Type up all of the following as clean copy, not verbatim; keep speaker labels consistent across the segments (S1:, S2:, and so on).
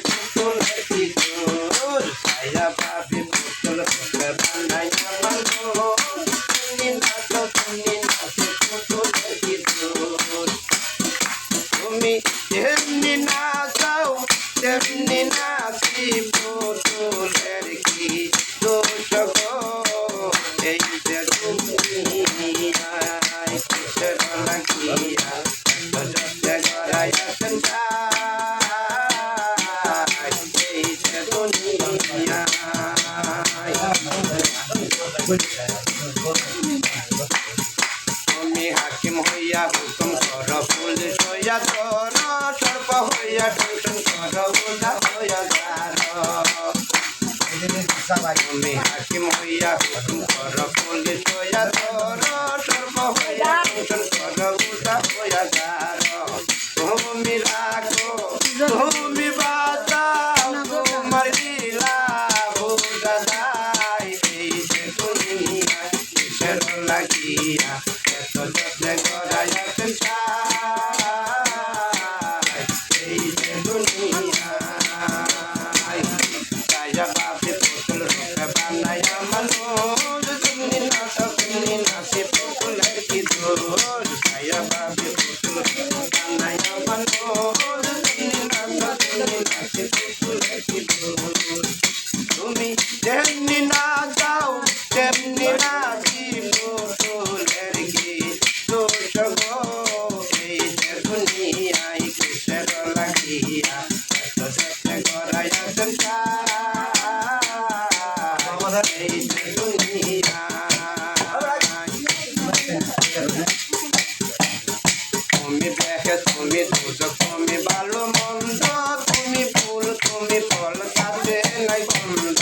S1: পুতুলের ভিতর ছায়া ভাবি পুতুল বানাইয়া মানুষ তুমি নাচো পুতুলের ভিতর তুমি যেমনি নাচাও তেমনি নাচি পুতুলের কি দোষ গো এই যে দুনিয়ায় কিসের লাগিয়া যত্নে গড়াইয়াছেন এই যে দুনিয়ায় তুমি হাকিম হইয়া হুকুম কর পুলিশ হইয়া ধর সর্প হইয়া টেনশন কর উদা হইয়া যার তুমি হাকিম হইয়া হুকুম কর পুলিশ হইয়া ধর সর্প হইয়া টেনশন কর উদা হইয়া যার তুমি রাখো তুমি বাঁচাও তোমার লীলা বুঝা যায় এই যে দুনিয়া কিসের লাগিয়া এত যত্নে গড়াইয়াছেন এই যে দুনিয়ায় ছায়া ভাবি পুতুল রূপে বানাইয়া মানুষ তুমি নাচি পুতুলের ভিতর ছায়া ভাবি পুতুল বানাইয়া মানুষ তুমি নাচি পুতুলের ভিতর তুমি যেমনি নাচাও তেমনি নাচি পুতুলের কি দোষ গো এই যে দুনিয়ায় কিসের লাগিয়া এত যত্নে গড়াইয়াছেন এই যে তুমি দেখে তুমি দুজক তুমি ভালো মন্দ তুমি ফুল তুমি ফল কাছে নাই বন্ধ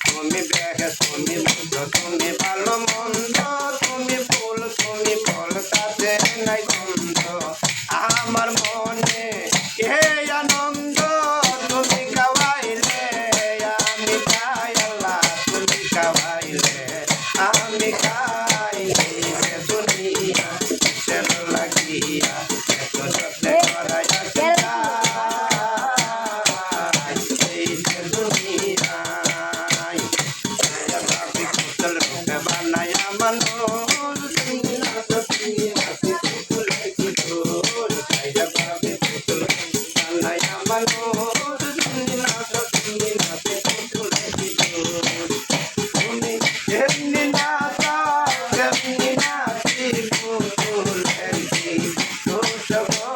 S1: তুমি দেখে তুমি বুঝো তুমি ভালো মন্দ তুমি ফুল তুমি ফল কাছে নাই বন্ধ আমার মনে হে আনন্দ তুমি খাওয়াইলে আমি খাই আল্লাহ তুমি খাওয়াইলে আমি খাই দুনিয়া কিসের লাগিয়া এত যত্নে গড়াইয়াছেন এই যে দুনিয়ায় ছায়া ভাবি পুতুল রূপে বানাইয়া মানুষ তুমি নাচি পুতুলের ভিতর ছায়া ভাবি পুতুল বানাইয়া মানুষ তুমি নাচি পুতুলের ভিতর তুমি যেমনি নাচাও তেমনি নাচি পুতুলের কি দোষ গো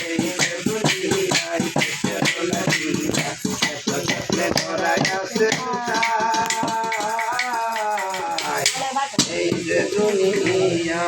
S1: এই যে দুনিয়ায় কিসের লাগিয়া এত যত্নে গড়াইয়াছেন এই যে দুনিয়া